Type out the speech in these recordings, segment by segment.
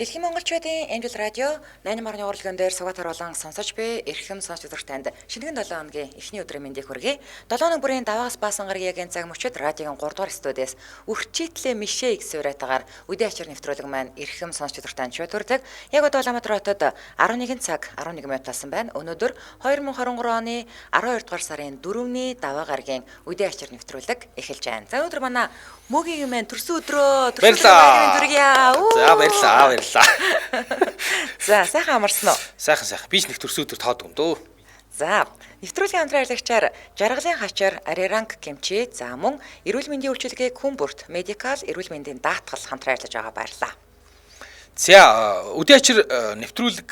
Дэлхийн монголчуудын Амжилт радио 88.1 урлагийн дээр суугатар болон сонсож буй эрхэм сонсогч танд шинэхэн 7 хоногийн эхний өдрийн мэндийг хүргэе. 7 хоног бүрийн даваагаас баасан гарагийн цаг мөчид радиогийн 3 дугаар студиэс үрчитлээ мишээ их суурайтагаар үдээ ачаар нэвтрүүлэг маань эрхэм сонсогч танд шүтүрдэг. Яг одоо Улаанбаатар хотод 11 цаг 11 минут болсон байна. Өнөөдөр 2023 оны 12 дугаар сарын 4-ний даваа гарагийн үдээ ачаар нэвтрүүлэг эхэлж байна. За өнөөдөр манай мөгийн юм төрсөн өдрөө баярлалаа. За баярлалаа. За сайхан амарсан уу? Сайхан. Би ч нэг төрсөн өдөр таадаг юм дөө. За нэвтрүүлгийн хамтран аялагчаар жаргалын хачаар Ариранг Кимчи за мөн эрүүл мэндийн үйлчилгээ Күмбүрт медикал эрүүл мэндийн даатгал хамтран ажиллаж байгаа баярлалаа. За үдээ ачир нэвтрүүлэг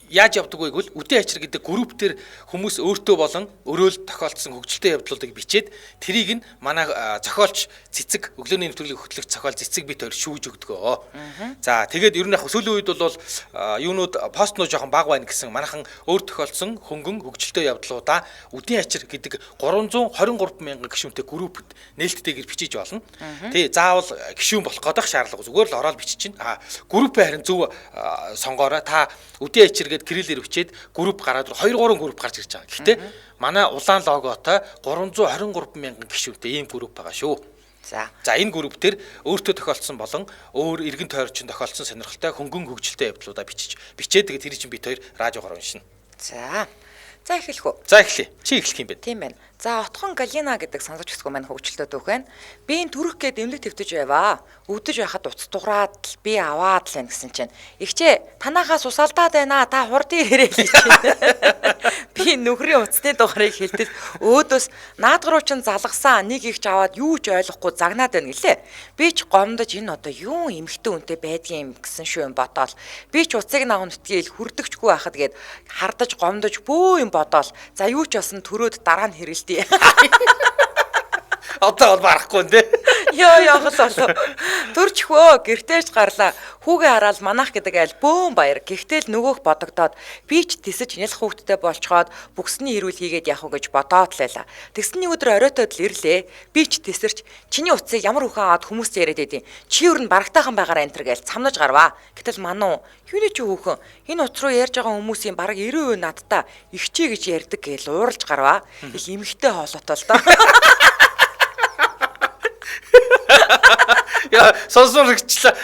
яаж явдаг вэ гэвэл үдээ ачир гэдэг групп төр хүмүүс өөртөө болон өрөөл тохиолдсон хөгжилтэй явдлуудыг бичээд тэрийг нь манай зохиолч цэцэг өглөөний нэвтрүүлгийг хөтлөгч зохиол цэцэг бит хоёр шүүж өгдөгөө. За тэгээд ер нь яг сүүлийн үед бол юунууд постнууд жоохон бага байна гэсэн манайхан өөр тохиолдсон хөнгөн хөгжилтэй явдлуудаа үдээ ачир гэдэг 323 мянган гишүүнтэй группт нээлттэйгээр бичиж болно. Тий заавал гишүүн болох годох шаардлага зүгээр л ороод бичиж чинь. Группээ харин зөв сонгоорой. Та үдээ ачир кириллээр өчээд групп гараад 2-3 групп гарч ирж байгаа. Гэхдээ манай улаан логотой 323 мянган гишүүнтэй ийм групп байгаа шүү. За энэ групп төр өөртөө тохиолдсон болон өөр эргэн тойрчин тохиолдсон сонирхолтой хөнгөн хөгжилтэй явдлуудаа бичээд тэгээд тэр чинь бит хоёр радиогоор уншина. За эхлэх үү? За эхлэе. Чи эхлэх юм бэ? Тийм байна. За Отхон Галина гэдэг сонсогч хэсгүү маань хөгжилтэй дүүх байна. Би энэ төрөх гээд эмнэлэг твтэж байваа. Өвдөж байхад уц дуграад л би аваад л байна гэсэн чинь. Игчээ танахаас усалдаад байна. Та хурдын ирээрэй гэж байна. Би нөхрийн уцны дугаарыг хэлтэл өөдөөс наадгаруу чин залгасан нэг ихч аваад юу ч ойлгохгүй загнаад байна гэлээ. Би ч гомдож энэ одоо юу эмхтэй үнтэй байдгийн юм гэсэн шүү юм бодоол. Би ч уцыг наган нутгийг хүрдэгчгүй байхад гээд хардаж гомдож бөө юм бодоол. За юу ч болсон төрөөд дараа нь хэрэлт Одоо бол барахгүй нэ. Яа болоо. Төрчихвөө гэртээж гарлаа. Хүүгээ хараад манах гэдэг айл бөөн баяр. Гэхдээ л нөгөөх бодогдоод би ч тисэж нялх хүүхдтэй болчхоод бүксний ирүүл хийгээд явах уу гэж бодоод л байла. Тэгсний өдөр оройтоод л ирлээ. Би ч тисэрч чиний уцыг ямар хүүхэн аваад хүмүүс яриад байдیں۔ Чи юу н барагтайхан байгаараа энтер гээл цамнаж гарваа. Гэтэл мануу юуны ч хүүхэн энэ уц руу ярьж байгаа хүмүүсийн бараг 90% надтай ихчээ гэж ярьдаг гээл ууралж гарваа. Их эмхтэй хоолойтой л доо. Яа, сонсорогчлаа.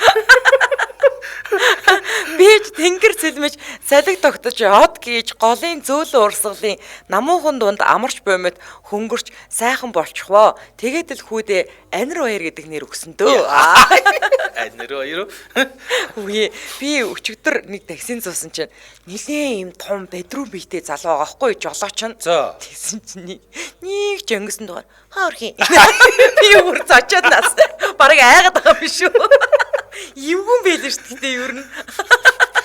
Би ч тэнгэр цэлмэж салиг тогтож од гэж голын зөөлөн урсгалын намуухан дунд амарч буймад хөнгөрч сайхан болчихвоо. Тэгээд л хүүдээ Анир баяр гэдэг нэр өгсөн дөө. Анир баяр уу? Үгүй би өчигдөр нэг таксин зуусан чинь нилээ юм том бедрум биетэй залуу байгаа хгүй жолооч нь. Тэгсэн чинь нэг жөнгөсөн дугаар хаорхи. Би өөр зочоод нас бараг айгаад байгаа юм шүү. Эвгүй байлээ шүү дээ ер нь.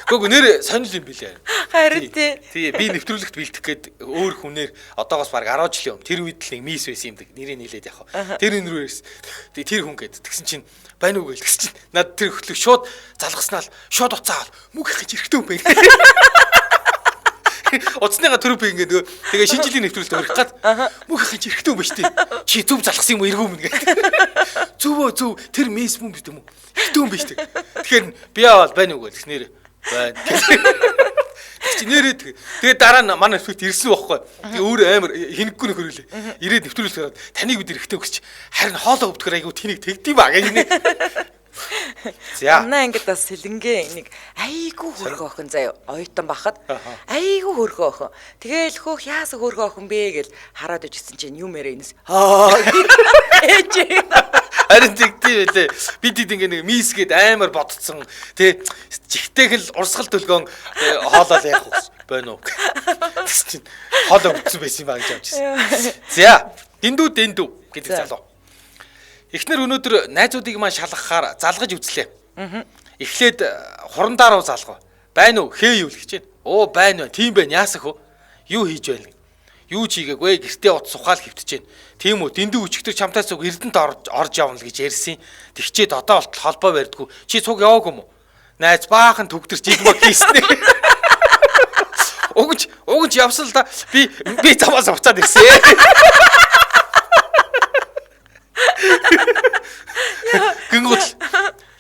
Гүг нэр сонирл юм билээ. Харин тий. Би нэвтрүүлэгт бэлдэх гээд өөр хүнээр одоогоос баг 10 жилийн өмнө тэр үед л нэг мис байсан юм дэг. Нэрийг нийлээд явах. Тэр энэ рүү ирсэн. Тэр хүн гээд тэгсэн чинь байна уу гээл тэгсэн чинь над тэр хөтлөг шууд залгаснаа л шууд уцаавал мөг их гэж эрэхтэй юм байна. Уцсныга төрөв би ингээд тэгээ шинэ жилийн нэвтрүүлэлт өрөх гад мөг их гэж эрэхтэй юм ба штий. Чи зөв залгасан юм уу эргүү мэн гээл. Зөв тэр мис юм бид юм уу? Эрэхтэй юм ба штий. Тэгэхээр би аваад байна уу гээл тэгснээр байна. Чи нэрээ тэгээ дараа нь манай нэвтрүүлэлт ирсэн байхгүй. Тэгээ өөр амар хинэггүй нөхөр үлээ. Ирээд нэвтрүүлэлт гараад таныг бид эрэхтэй өгч харин хоолоо өвдгөр айгу тэнийг тэгдэм ба гэж нэ. За. Манай ангид бас сэлэнгээ нэг айгу хөрхөө охин заяа оюутан бахад айгу хөрхөө охин. Тэгээл хөөх яасан хөрхөө охин бэ гэл хараад ижсэн чинь юм ярэ энэс. Ээж. Харин тэгтээ байлээ. Бид ингээ нэг мисгээд амар бодцсон. Тэ жигтэйг л урсгал төлгөөн хоолоо яах вэ? Байна уу? Тэгс чинь хоолоо өвдсөн байсан юм аа гэж авчихсан. За, дэндүү гэдэг залуу. Эхнэр өнөөдөр найзуудыг маань шалгахаар залгаж үзлээ. Эхлээд хурандаа руу залгав. Байна уу? Хээ юу л гэж байна. Оо байна. Тийм байна. Яасах вэ? Юу хийж байна? Юу ч хийгээгүй гэртээ ут сухаал хөвтөж байна. Тийм үү? Дэндүү өчигдөр чамтай цуг эрдэнэт орж явна л гэж ярьсан. Тэгчээд одоо болтол холбоо барьдгүй. Чи цуг яваагүй юм уу? Найз баахан төгтөрч игмог хийснэ. Угж явсан л да. Би замаас уцаад ирсэн. Гингүүт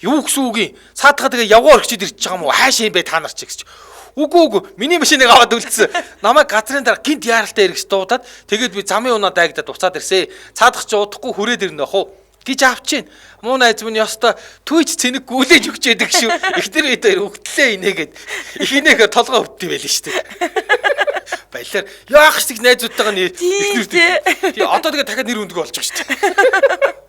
Юу гэсэн үг юм? Цаатгаа тэгээ явгаар орчид ирчих байгаа юм уу? Хаашаа юм бэ та нар ч гэж. Үгүй миний машиныг аваад үлдсэн. Намайг газрын дараа гинт яаралтай эргэж дуудаад тэгээд би замын унаа дайгдаад буцаад ирсэн. Цаадах ч удахгүй хүрээд ирнэ ах уу гэж авчихин. Муу найз минь ёстой түүж цэник гүлээж өгч яадаг шүү. Ихтер өдөр өгтлээ инээгээд ихнийхээ толгой өвддөг байл шүү дээ. Баялаар яах шиг найзуудтайгаа нэр ихнэр. Тий одоо тэгээ дахиад нэр өндгөө болж байгаа шүү дээ.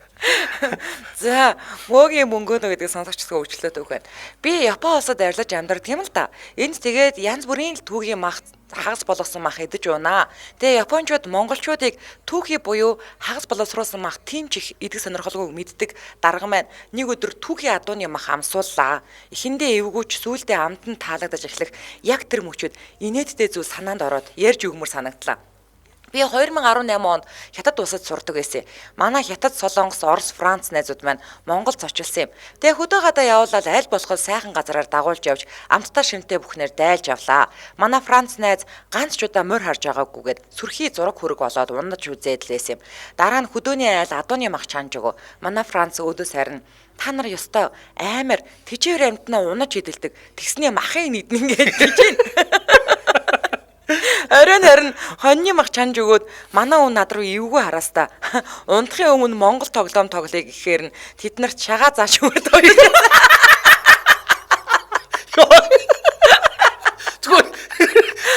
За, мөөгийн мөнгөнө гэдэг сонсогчдоо өвчлөөд өгөх. Би Япон улсад арилж амьдардаг юм л да. Энд тэгээд янз бүрийн түүхийн мах хагас болгосон мах идэж унаа. Тэгээ японочууд монголчуудыг түүхий буюу хагас боловсруулсан мах тийм ч их идэх сонирхолгүй мэддэг дарга маань нэг өдөр түүхий адууны мах амсууллаа. Эхэндээ эвгүүч сүүлдээ амд нь таалагдаж эхлэх яг тэр мөчүүд инээдтэй зүйл санаанд ороод ярьж өгмөр санагдлаа. Би 2018 онд Хятад улсад сурдаг байсан. Манай Хятад, Солонгос, Орос, Франц найзууд маань Монголд очилсан юм. Тэгээ хөдөө гадаа явуулаад аль болох сайхан газараар дагуулж явж амттай шимтэй бүхнээр дайлж авлаа. Манай Франц найз ганц ч удаа морь харж байгаагүйгээд сүрхий зураг хүрэг болоод унаж үзээд л байсан юм. Дараа нь хөдөөний айл адууны мах чанж өгөө. Манай Франц өдөөс харин та нар ёстой аймаар тэжээр амтнаа унаж идэлдэг. Тэгснээ махыг нийднэ гэж байна. Оройн хоньны мах чанж өгөөд манай хүн над руу эвгүй хараас та. Унтахын өмнө Монгол тоглоом тоглоё гэхээр нь тэд нарт шагаа зааш өгөөд байна.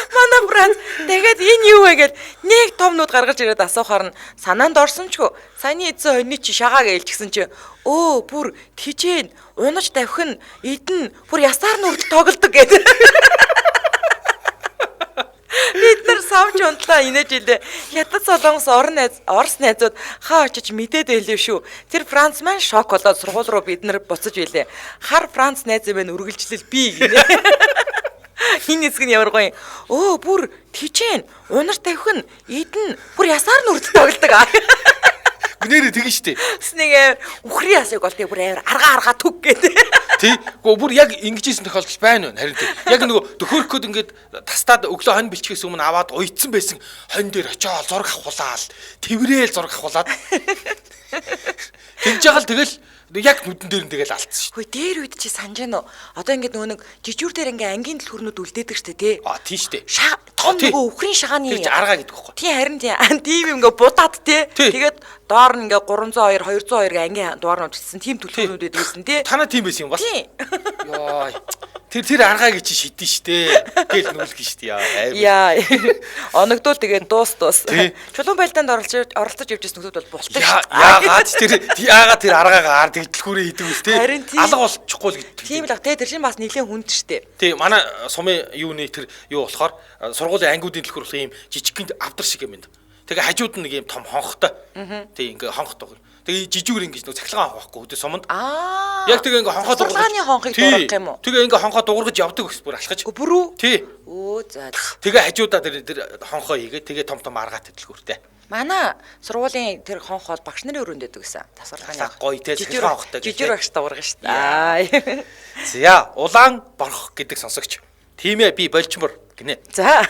Манай Франц тэгээд энэ юу вэ гэд нэг том нүд гаргаж ирээд асуухаар нь санаанд орсон ч гоо саяны эзэн хоньны чи шагаа гэлчихсэн чи өө бүр тижээн унаж давхих нь эдэн бүр ясаар нүртэл тоглодог гэдэг. Бид нар савч унтлаа инээж илээ. Хятад, Солонгос, Орос найзууд хаа очиж мэдээд байлээ шүү. Тэр Франц маань шок болоод сургууль руу бид нар буцаж байлээ. Хар Франц найз минь үргэлжлэл би гинэ. Хин эсэг нь ямар гоё. Өө бүр тижээн унар тавих нь эдэн бүр ясаар нүртэл тоглодог. Гүнээрээ тэгэн штэ. Тэснийг үхрийн асыг болтыг бүр авир арга түг гэдэг. Тий. Гөө бүр яг ингэжсэн тохиолдол байна уу? Харин тий. Яг нөгөө төхөөрөхөд ингээд тастаад өглөө хонь бэлчгээс өмнө аваад уйдсан байсан хонь дээр очиод зураг авахулаад тэврээл зураг авахулаад тэгж яхал тэгэл яг нүдэн дээр нь тэгэл алдсан шүү. Хөөе дээр үед чи санаж байна уу? Одоо ингээд нөгөө нэг жижүүр дээр ингээ ангийн дэлхүрнүүд үлдээдэг штэ тий. Тийм штэ. Том нөгөө үхрийн шагааны тэр арга гэдэг байхгүй. Тий харин тий. Тийм ингээ будаад тий. Тэгээд доор нь ингээ 302 202 ангийн дугаар нь утсан тийм төлхөөрнүүд байдсан тий. Танаа тийм байсан юм бол. Тий. Йоо. Тэр аргааг чи шидэн штэ. Гэл нүлгэн штэ яа. Оногдвол тэгээд дуус. Чулуун байлдаанд оролцож явжсэн нөхөд бол бултаж штэ. Яагаад тэр аргаагаар дэлгүүрээ хийдэг үс тий. Алга болчихгүй л гэдэг. Тийм л тий. Тэр чинь бас нэлээд хүнд штэ. Тий манай сумын юуны тэр юу болохоор сургуулийн ангиудын дэлгүүр болох ийм жижигхэн авдар шиг юм байна. Тэгээ хажууд нь нэг ийм том хонхтой. Тий ингээ хонхт байгаа. Тэгээ жижигүр ингэж нэг цахилгаан авахгүй өдөө суманд. Яг тэгээ ингээ хонхоо дуургаж. Цахилгааны хонхыг дуургах юм уу? Тэгээ ингээ хонхоо дуургаж явдаг гэсэн бүр алхаж. Бүрүү? Тий. Өө за. Тэгээ хажуудаа тэр хонхоо хийгээ тэгээ том аргаатай дэлгүүртэй. Манай сургуулийн тэр хонх бол багш нарын өрөөнд байдаг гэсэн. Тасваргааны гоё тий цахилгаан хонхтой. Жижиг багш дуургах шүү дээ. За улаан борох гэдэг сонсогч. Тийм ээ би болчмор гинэ. За.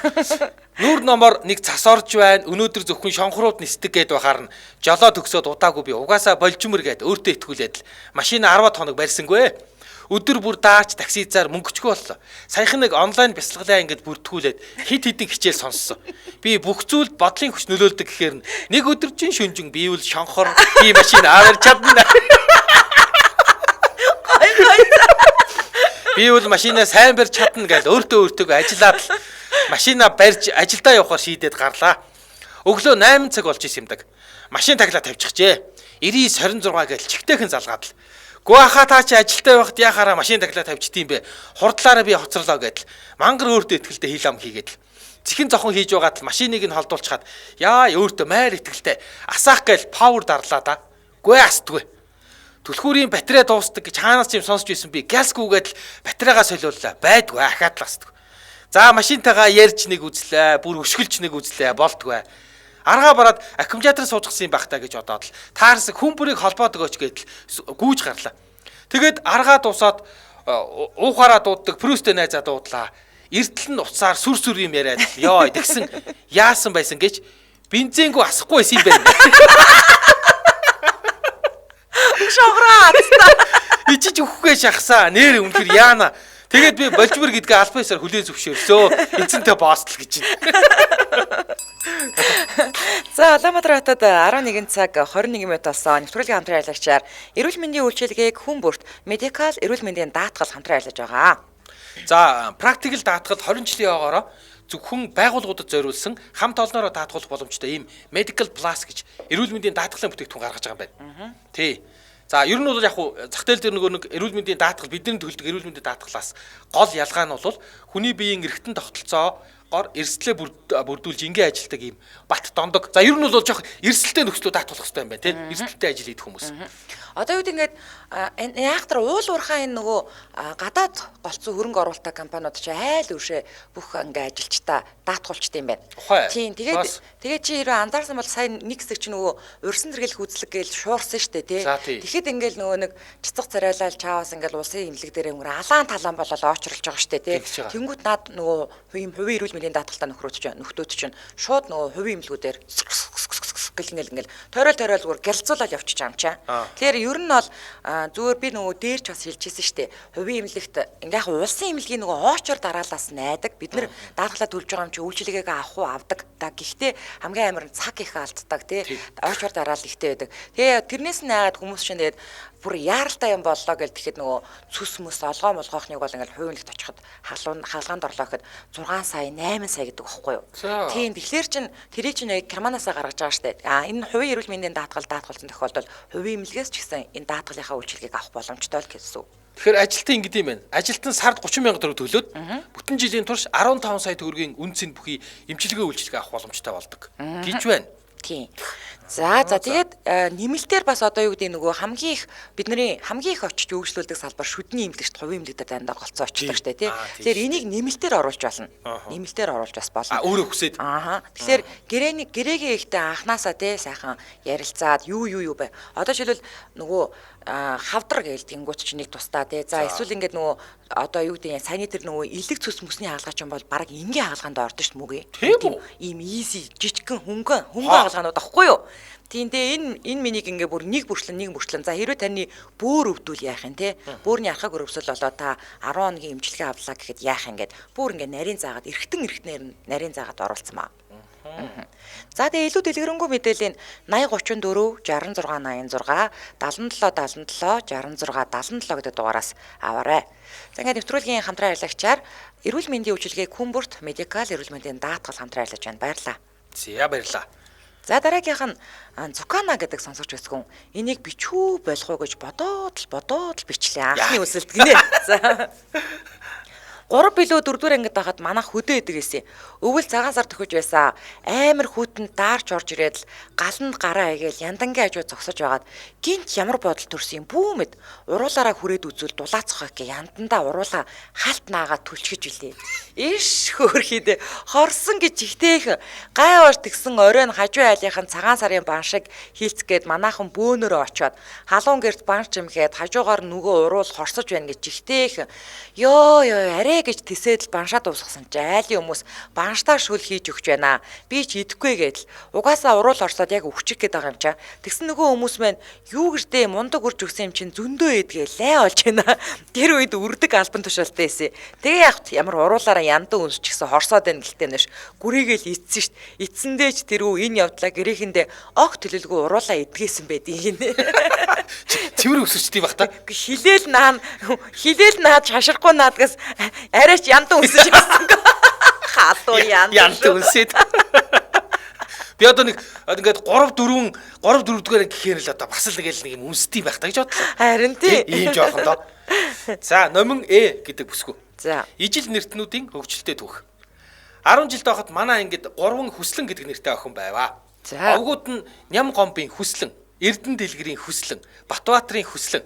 Нүүр номоор нэг цас орж байна. Өнөөдөр зөвхөн шонхрууд нисдэг гэд бахаар нь жолоо төгсөөд удаагүй би угаасаа болжмөр гэд өөртөө итгүүлээд л машин 10 хоног барьсангүй. Өдөр бүр даач таксизаар мөнгөчгүй боллоо. Саяхан нэг онлайн бясалгалаа ингэж бүртгүүлээд хит хитэн хичээл сонссон. Би бүх зүйлд бодлын хүч нөлөөлдөг гэхээр нэг өдөржин шүнжин бивэл шонхор би машин аваар чадна. Би бол машинаа сайн барьж чадна гэж өөртөө ажиллаад машинаа барьж ажилдаа явахаар шийдээд гарлаа. Өглөө 8 цаг болж исэн юмдаг. Машин таглаа тавьчихжээ. 9926 гэж чигтэйхэн залгаад л. Гуаха та чи ажилдаа явахд яхаараа машин таглаа тавьчдсан юм бэ? Хурдлаараа би хоцорлоо гэдэл. Мангар өөртөө ихтгэлтэй хил ам хийгээд л. Чихэн зохон хийж байгаад л машиныг нь холдуулчихад яа өөртөө майр ихтгэлтэй асаах гээл павер дарлаа да. Гүй астгүй. Түлхүүрийн батарей дуустдаг гэж хаанаас ч юм сонсч байсан би гялсгүйгээд л батарейгаа солиуллаа. Байдгүй ахаад л астгүй. За машинтайгаа ярьж нэг үзлээ, бүр өшгөлж нэг үзлээ, болдгүй. Аргаа бараад аккумулятор суужчихсан юм байх та гэж бодоод л таарс хүн бүрийг холбоод өгөөч гэдэл гүүж гарлаа. Тэгээд аргаа дуусаад уухаараа дууддаг Прүстэ найзаа дуудлаа. Эртэл нь уцаар сүр юм яриад ёо тэгсэн яасан байсан гэж бензингүй асахгүй байсан юм байна. Шограа. Би чи өгөхгүй шахсаа. Нэр үнэхэр яана. Тэгээд би болжмөр гэдгээ албаасаар хүлээн зөвшөөрсөө. Эцэнтэй боостл гэж байна. За Улаанбаатар хотод 11 цаг 21 минут болсон. Нэвтрүүлгийн хамтран ажиллагчаар эрүүл мэндийн үйлчилгээг хүн бүрт медикал эрүүл мэндийн даатгал хамтран ажиллаж байгаа. За практикл даатгал 20 жилийн яваагаараа зөвхөн байгууллагуудад зориулсан хамт олноороо даатгуулах боломжтой ийм Medical Plus гэж эрүүл мэндийн даатгалын бүтээгдэхүүн гаргаж байгаа юм байна. Тий. За ер нь бол яг хуу зах зээл дээр нэг эрүүл мэндийн даатгал бидний төлдөг эрүүл мэндийн даатгалаас гол ялгаа нь бол хүний биеийн эргэтэн тогтолцоогоор эрсдлээ бүрдүүлж ингийн ажилтдаг ийм бат дондог. За ер нь бол жоох эрсдэлтэй нөхцлөө даатгуулах хэрэгтэй юм байна тий. Эрсдэлтэй ажил хийх хүмүүс. Одоо юу гэдэг яахтар уул уурхаа энэ нөгөө гадаад голцсон хөрөнгө оруулалттай компаниуд чи айл өршөө бүх ингээ ажилчдаа даатгуулчтай юм байна. Тийм тэгээд чи хэрэг анзаарсан бол сая нэг хэсэг чи нөгөө урьсан зэрэглэх үзлэг гээл шуурсан штэ тий. Тэгэхэд ингээл нөгөө нэг цэцэг царайлал чаавас ингээл улсын имлэг дээр өнгөр алаан талаан болол очролж байгаа штэ тий. Тэнгүүд над нөгөө хувийн эрүүл мэндийн даатгалтай нөхрөөд чинь шууд нөгөө хувийн имлгүүдээр ингээл тойрол зүгээр гялцуулаад явчих юм чаа. Тэгэхээр ер нь бол зүгээр би нөгөө дээр ч бас хэлчихсэн шүү дээ. Хувийн имлэгт ингээ яг улсын имлэгийн нөгөө оочор дараалаас найдаг. Бид нар даатгалаа төлж байгаа юм чи үйлчилгээгээ авах уу авдаг. Гэхдээ хамгийн амар нь цаг их алддаг тий. Оочор дараал ихтэй байдаг. Тэгээ тэрнээс нь айгаад хүмүүс чинь тэгээд бүр яаралтай юм боллоо гэж тэгэхэд нөгөө цүс мэс олгоо молгоохныг бол ингээл хувийн имлэгт очиход хаалгаанд орлоо гэхэд 6 сая 8 сая гэдэг байхгүй юу. Тийм тэгэхээр чин тэрийг чинь яг Германаасаа гаргаж байгаа шүү дээ. Энэ хувийн эрүүл мэндийн даатгалсан тохиолдолд хувийн имлэгээс ч гэсэн энэ даатгалынхаа үйлчилгээг авах боломжтой л гэсэн. Тэгэхээр ажилтан ингэдэм юм байна. Ажилтан сард 30 сая төгрөг төлөөд бүтэн жилийн турш 15 сая төгрөгийн үнцийн бүхий эмчилгээ үйлчилгээ авах боломжтой болдог. Гэж байна. Тийм. За тэгээд нэмэлтээр бас одоо юу гэдэг нөгөө хамгийн их очиж үйлчлүүлдэг салбар шүдний имлэгт хувийн имлэгтээ дандаа голцоо очдог штэ тий. Тэгэхээр энийг нэмэлтээр оруулж болно. Нэмэлтээр оруулж бас болно. Өөрөө хүсээд. Тэгэхээр гэрээгээ ихтэй анханасаа тий сайхан ярилцаад юу бай. Одоо жишээлбэл нөгөө хавдар гээл тэнгуут ч нэг тусдаа тий. За эсвэл ингээд нөгөө одоо юу гэдэг саяны тэр нөгөө илэг цус мөсний хаалгаа ч юм бол баг энгийн хаалгаанд ордон шүү дээ мүгээ. Ийм easy жижигхэн хөнгөн хаалгаанууд ахгүй юу? Тиймдээ энэ минийг ингээ бүр нэг бүрчлэн. За хэрвээ таны бөөр өвдвөл яах юм те? Бөөрийн архаг өрөвсөл болоо та 10 хоногийн эмчилгээ авлаа гэхэд яах юм гээд бүр ингээ нарийн заагаад эргэтэн нарийн заагаад оруулсан маа. За тэгээ илүү дэлгэрэнгүй мэдээллийн 8034 6686 7777 6677 гэдэг дугаараас аваарай. За ингээд нэвтрүүлгийн хамтран ажиллагчаар эрүүл мэндийн үйлчилгээг хүн бүрт медикал эрүүл мэндийн даатгал хамтран ажиллаж байна. Баярлалаа. За баярлалаа. За дараагийнх нь Цукана гэдэг сонсогч байсан. Энийг бичүү болох уу гэж бодоод л бичлээ. Анхны өсөлт гинэ. За 3 билүү 4-р ангид байхад манайх хөдөө идэг гэсэн. Өвөл цагаан сар төхөж байсан. Амар хүүтэнд даарч орж ирээд л галанд гараа игээл яндангийн хажуу зогсож байгаад гинт ямар бодол төрсөн юм бүү мэд. Уруулаараа хүрээд үзвэл дулаацах гэх яндандаа уруулаа халт наагаад түлчгэж илээ. Иш хөөрхийдээ хорсон гэж ихтэйх гайвар тэгсэн оройн хажуу айлынхан цагаан сарын бан шиг хилцгээд манайхан бөөнөрөө очиод халуун герт банч юмхэд хажуугаар нөгөө уруул хорсож байна гэж ихтэйх ёо арай гэж тэсээд л баншаа дуусгасан ч айлын хүмүүс банштаа шүл хийж өгч байна. Би ч идэхгүй гэдэл угаасаа уруул орсоод яг өвчих гээд байгаа юм чаа. Тэгсэн нөгөө хүмүүс маань юу гэрдээ мундаг урж өгсөн юм чинь зөндөө эдгээ лай олж байна. Тэр үед үрдэг альбан тушаалтай эсэ. Тэгээ яг ямар уруулаараа яндан үнсчихсэн хорсоод байна гэлтэй нэш. Гүрийгээл ицсэн шít. Ицсэндээ ч тэрүү энэ явдлаа гэрээхэндээ ог төлөлгүй уруулаа эдгээсэн байдгийг нэ. Цэвэр өсөжтэй баг та. Хилээл наад шаширахгүй наадгаас арайч яндан үнсэж явсан. Хатуу яндан үнсээд. Би одоо ингээд 3-4-р гэхээр л одоо бас л нэг юм үнстэй байх та гэж бодлоо. Харин тий. Ийм жоохон доо. За номин гэдэг бүсгүй. За. Ижил нэртнүүдийн хөгжилтэй түүх. 10 жилд байхад манай ангид 3 хүслэн гэдэг нэртэй охин байваа. Овгууд нь Ням гомбын хүслэн, Эрдэнэ дэлгэрийн хүслэн, Батбаатарын хүслэн.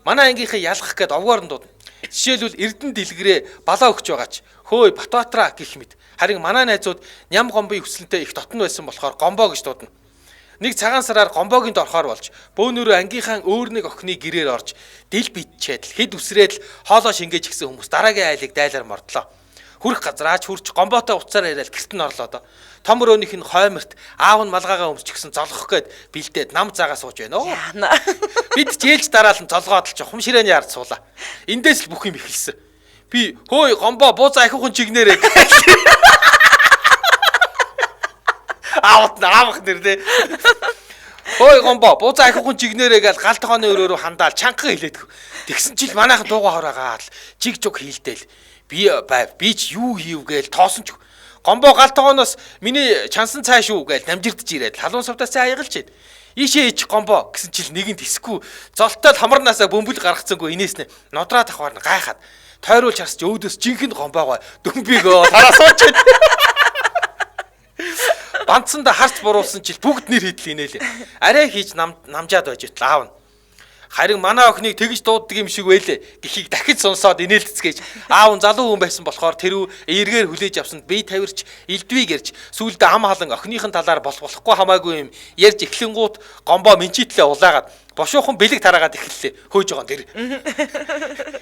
Манай ангийнхаа ялгах гээд овгоор нь дуудана. Жишээлбэл Эрдэнэ дэлгэрээ балаа өгч байгаач хөөе Батбаатараа гэх мэт. Харин манай найзууд Ням гомбын хүслэнтэй их дотн байсан болохоор гомбоо гэж дуудана. Нэг цагаан сараар гомбоогийн дорхоор болж бөөнөрөө ангийнхаа өөр нэг охины гэрээр орж дил битчээд хэд үсрээд хоолоо шингээж гисэн хүмүүс дараагийн айлыг дайлаар мордлоо. хүрх газраач хүрч гомбоотой уцаараа яриад гэрт нь орлоо доо. Том өрөөнийх нь хойморт аав нь малгаагаа өмсч гисэн золгох гээд бэлдээд нам заагаа сууж байна оо. Бид ч ээлж дараалан золгоод л чухам ширээний ард суулаа. Эндээс л бүх юм эхэлсэн. Би хөөе гомбоо буузаа ахиухан чигнэрээ. Аавах нэр. Хөөе гомбоо буузаа ахиухан чигнэрээ гэж гал тохооны өрөөрөө хандаал чанга хэлээд. Тэгсэн чил манайхан дууга хороогаал жиг жуг хийлдээл. Би ч юу хийв гээл тоосон ч. Гомбоо гал тогооноос миний чансан цай шүү гээл намжирдж ирээд халуун сувтаас аягалж ид. Ийшээ ич гомбоо гэсэн чил нэгэн тэсгүй золтой л хамарнаасаа бөмбөл гаргацсангүй инээс нь нодраа давхаар нь гайхаад тойруулж харсч өөдөөс жинхэнэ гомбоогоо дөнгөбийгөө тараасууч. Бандсанда харц буруулсан чил бүгд нэр хийдэл инээлээ. Арай хийж намжаад байж итл аав нь. Харин манай охиныг тэгж дууддаг юм шиг байлээ. Гэхийг дахиж сонсоод инээлцгээж аав нь залуу хүн байсан болохоор тэр эргээр хүлээж авсанд бие тавирч элдвийг ярьж сүүлдээ ам халан охиныхын талаар болохгүй хамаагүй юм ярьж эхлэнгуут гомбоо менчитлээ улаагаад бошуухан бэлэг тараагаад эхэллээ. Хөөж байгаа тэр.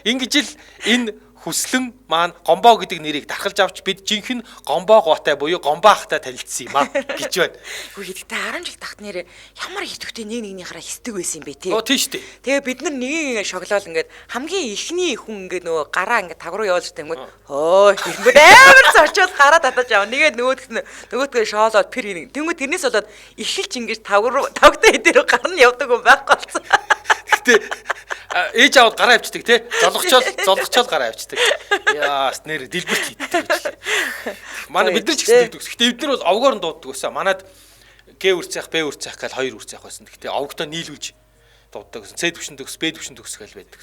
Ингэж л энэ хүслэн маань гомбоо гэдэг нэрийг дархалж авч бид жинхэнэ гомбоо гоотай буюу гомбаахтай танилцсан юм аа гэж байна. Үгүй хэдэгтэй 10 жил тахт нэрээ ямар идэвхтэй нэг нэгнийхаараа хистэг байсан юм бэ те. Оо тийм шүү дээ. Тэгээ бид нар нэг шоглол ингээд хамгийн ихний хүн ингээд нөгөө гараа ингээд тав руу явуулж тэнгүүд хөө ингээд амар зорчоод гараа татаж аваа. Нэгээд нөгөөдгөө шоолоод пэр хийнэ. Тэнгүүд тэрнээс болоод эхэлж ингээд тавгтай дээр гарна явдаг юм байхгүй болсон. Гэтэ ээж аваад гараа авчдаг тий. Золгочоод гараа авчдаг. Яа нэр дэлбэрт хийдэг. Манай бид нар ч гэсэн тэгдэг. Гэтэ эдгээр бол овгоор нь дууддаг байсан. Манад Г үрцэх, Б үрцэх гэж хоёр үрцэх байсан. Гэтэ овгтой нийлүүлж дууддаг гэсэн. С төвшин төгс, Б төвшин төгс гэж байдаг.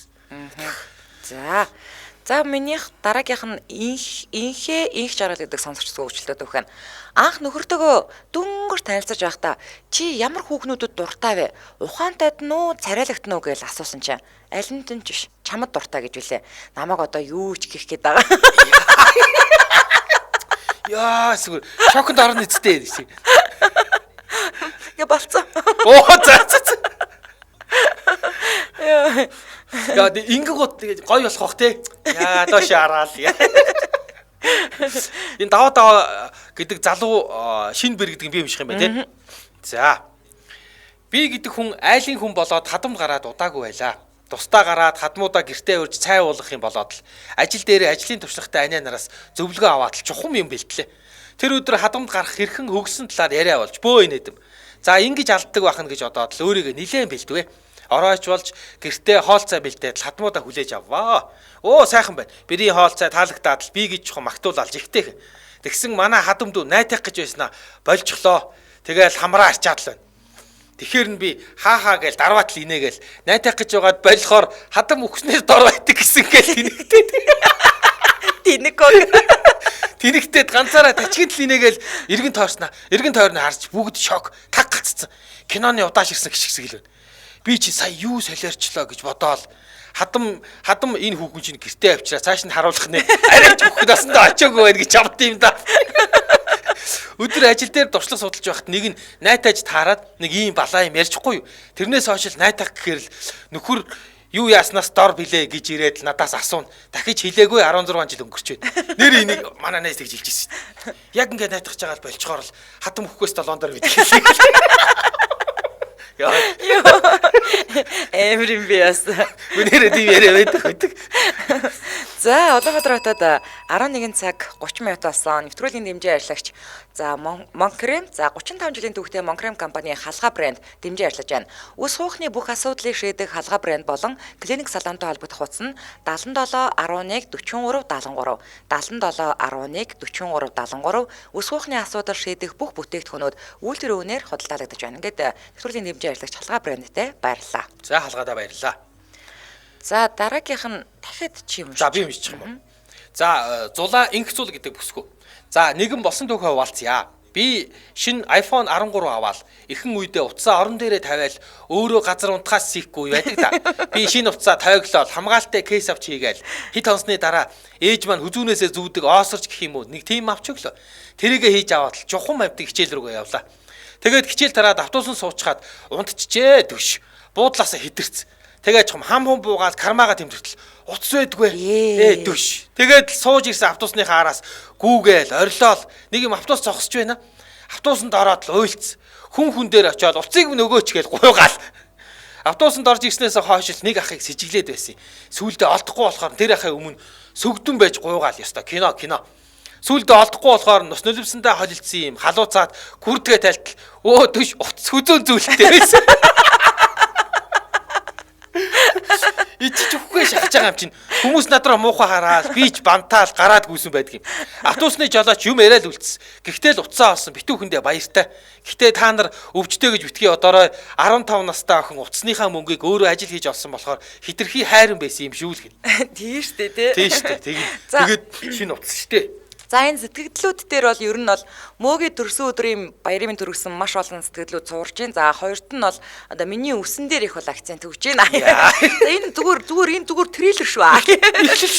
За минийх дараагийнх нь инх жаргал гэдэг сонсогч зөвчлөлтөд өгөх нь анх нөхөртөөгөө дүнгөр танилцаж байхдаа чи ямар хүүхнүүдэд дуртай вэ? Ухаантайд нуу, царайлагт нуу гэж асуусан чинь аль нь ч биш чамд дуртай гэж үлээ. Намайг одоо юу ч гэх гээд байгаа. Яа зүгээр шоконд орно эцтэй шиг. Гэ болцоо. Оо за. Яа ингэгот гоё болох бах те. Яа доош хараал. Энэ даваа гэдэг залуу шин бэр гэдэг би юм шиг юм байна те. За. Би гэдэг хүн айлын хүн болоод хадамд гараад удаагүй байлаа. Тусдаа гараад хадмуудаа гэртээ урьж цай уулгах юм болоод л ажил дээр ажлын туршлагатай аниа нараас зөвлөгөө аваад л чухам юм бэлтлээ. Тэр өдөр хадамд гарах хэрхэн хөгсөн талаар яриа болж бөө инээдэм. За ингэж алддаг байх нь гэж одоод л өөрийгөө нилээн бэлдвэ. Орооч болж гэртээ хоол цай бэлдээд хадмуудаа хүлээж авваа. Оо сайхан байна. Бэрийн хоол цай таалагдаад л би гэж чухам магтуулаад жигтэйх. Тэгсэн манай хадамд найтах гэж байснаа болчихлоо. Тэгээл хамраа арчаад л байна. Тэгэхээр нь би хаа гээл дарваат л инээгээл найтах гэж байгаад болихоор хадам өгснээр дор байдаг гэсэн гээл тэнэгтэй. Тэнэгтээд ганцаараа тачгид л инээгээл эргэн тойрснаа. Эргэн тойрны харж бүгд шок таг гаццсан. Киноны удааш ирсэн гიშгсэг л байна. Би чи сая юу солиорчлоо гэж бодоол хадам энэ хүүхэн чинь гэртээ авчираа цааш нь харуулах нэ арай ч хүүхэд насандаа очоогүй байх гэж авд юм да. Өдөр ажил дээр дуршлаг судалж байхад нэг нь найтаж таарад нэг ийм балаа юм ярьчихгүй юу. Тэрнээс хойш л найтах гэхээр л нөхөр юу яаснаас дор билээ гэж ирээд л надаас асууна. Дахиж хэлээгүй 16 жил өнгөрч байна. Нэр энийг манай найз тэгж хэлж ирсэн. Яг ингээд найтахж байгаа л болчхоор л хадам өгөхөөс 7 дор бид хэлээ. Эмрин биас. Үнээрээ тийм яриа байдаг. За Улаанбаатар хотод 11 цаг 30 минут болсон. Нэвтрүүлгийн дэмжээ ажиллагч за Монкрем за 35 жилийн түүхтэй Монкрем компани халгаа брэнд дэмжээ ажиллаж байна. Үс хуухны бүх асуудлыг шийдэх халгаа брэнд болон клиник салонтой холбогдох утас нь 77 11 43 73 77 11 43 73 үс хуухны асуудал шийдэх бүх бүтээгдэхүүнүүд үйлдвэр өвнөр худалдаалагдаж байна. Ингээд нэвтрүүлгийн дэмжээ ажиллагч халгаа брэндтэй баярлалаа. За халгаадаа баярлалаа. За дараагийнх нь дахиад чи юм. За би юмшчих юм. За зулаа инхцүүл гэдэг бүсгүй. За нэгэн болсон түүхээ хуваалцъя. Би шинэ iPhone 13 аваад эрхэн үедээ утсаа орон дээрээ тавиал өөрөө газар унтахаас сийхгүй байдаг да. Би шинэ утсаа тойглоод хамгаалтай кейс авч хийгээл хит хонсны дараа ээж маань хүзүүнээсээ зүүдэг оосорч гэх юм уу нэг тийм авч өглөө. Тэрийгэ хийж аваад л чухам авдаг хичээл рүүгээ явлаа. Тэгээд хичээл тараад автобусан суучгаад унтчихжээ төш. Буудлаасаа хидэрц. Тэгээд чухам хам буугаад кармаага тэмдэртэл Утас байдгүй. Ээ. Төш. Тэгээд сууж ирсэн автобусныхаа араас гүүгээл орилол нэг юм автобус зогсож байна. Автобусанд ороод л уйлц. Хүн дээр очиод уцыг минь өгөөч гээл гуйгаал. Автобусанд орж ирснээс хойш л нэг ахыг сэжиглээд байсан. Сүүлдээ олдохгүй болохоор тэр ахын өмнө сөгдөн байж гуйгаал ёстой. Кино. Сүүлдээ олдохгүй болохоор нус нөлөвсөндөө холилдсон юм. Халууцаад күрдгээ тайлтал. Өө төш утас хүзүүн зүйлтэй байсан. Ичиж өгөхгүй шахаж байгаа юм чинь. Хүмүүс над руу муухай хараад, бич бантаал гараад гүйсэн байдаг юм. Автобусны жолооч юм яриад үлдсэн. Гэхдээ л утсаа олсон битүүхэндээ баяртай. Гэхдээ та нар өвчтэй гэж битгий одоорой 15 настай охин утасныхаа мөнгийг өөрөө ажил хийж олсон болохоор хитрхи хайран байсан юм шүү л гэнэ. Тийм шүү дээ, Тийм шүү дээ. Тэгээд шинэ утас шүү дээ. За энэ сэтгэгдлүүд дээр бол ер нь бол мөөгийн төрсөн өдрийн баярын төрөсөн маш олон сэтгэлдлүүд цуурж байна. За хоёрт нь бол одоо миний үсэн дээр их бол акцент өгж байна. За энэ зүгээр трейлер шүү.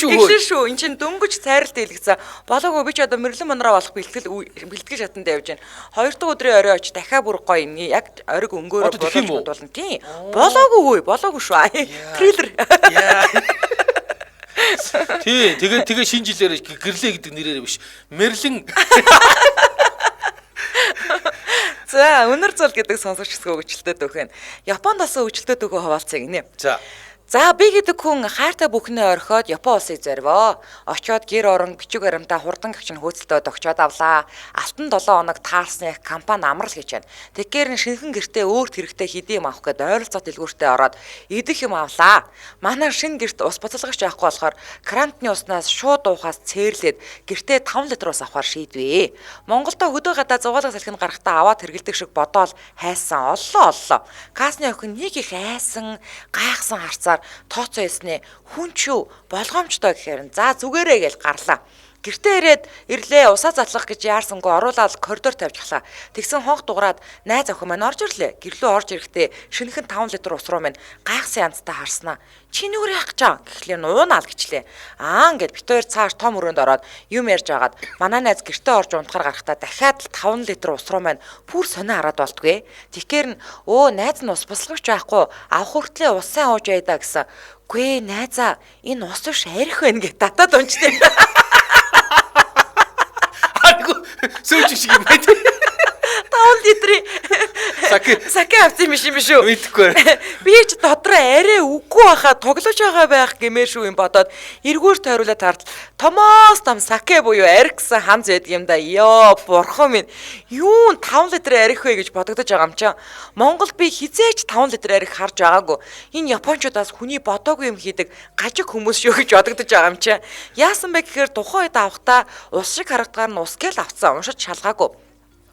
Эхлэл шүү. Энд чинь дөнгөж цайралт хэлгэсэн. Болоогүй би ч одоо мэрлэн манараа болох бэлтгэл шатанд явж байна. Хоёр дахь өдрийн орой очиж дахиад бүр гоё юм. Яг ориг өнгөөрөө болно. Тийм. Болоогүй шүү. Трейлер. Тий, тэгээ шинэ жилээр гэрлээ гэдэг нэрээр биш. Мэрлэн. За, өнөр зул гэдэг сонсогч хэсэг өгчлөлтөд өгөх нь. Японд асан өгчлөлтөд өгөх хаваалцыг нэ. За би гэдэг хүн хайртай бүхнээ орхиод Япон улсыг зорвоо. Очоод гэр орон бичиг баримтаа хурдан гэгч нь хөөцөлдөөд өгчоод авлаа. Алтан 7 хоног таарсны компани амрал гэж байна. Тэгэхээр шинхэн гэртээ өөрт хэрэгтэй хэдий юм авах гээд ойролцоо дэлгүүртээ ороод идэх юм авлаа. Манай шинэ гэрт ус буцалгагч байхгүй болохоор крантны уснаас шууд уухаас цээрлээд гэртээ 5 литр ус авахар шийдвэ. Монголдо хөдөө гадаа зугаалга салхинд гарахтаа аваад хэргэлдэг шиг бодоол хайсан оллоо. Касны охин нэг их айсан гайхсан харцаар тооцоо яснэ хүн чүү болгоомжтой гэхээр за зүгээрээ гэж гарлаа. Гэртээ ирлээ усаа затлах гэж яарсангүй оруулаад коридор тавьчихлаа. Тэгсэн хонх дуграад найз охин маань орж ирлээ. Гэрлөө орж ирэхдээ шинэхэн 5 литр ус руу минь гайхсан янзтай харснаа. Чи нүгэр яах гэж байгаа гэхлээр нуунаал гэчлээ. Ингээд бит хоёр цааш том өрөөнд ороод юм ярьж агаад манай найз гэртээ орж унтахаар гарахтаа дахиад л 5 литр ус руу маань пүр сонио хараад болтгүй. Тэгэхээр найз нь ус буслахч байхгүй авах хүртлээ усын ууж яйдаа гэсэн. Гүй найзаа энэ ус биш арх байна гэж татаад унжтэй. Сүүч шиг юм байт. 5 литрийн саке авсан юм шиг шүү. Мэдхгүй. Би ч дотроо арай үгүй байхаа тоглож байгаа байх гэмээр шүү юм бодоод эргүүр тойруулаад тартал томоос том саке буюу арх гэсэн ханз байдаг юм да. Ёо бурхан минь. Юу 5 литр арх вэ гэж бодогдож байгаа юм чам. Монголд би хизээч 5 литр арх харж байгаагүй. Энэ японочдоос хүний бодоогүй юм хийдэг гажиг хүмүүс шүү гэж бодогдож байгаа юм чам. Яасан бэ гэхээр тухайн үед авахтаа ус шиг харагдгаар нь ус гэл авцсан уншиж шалгаагүй.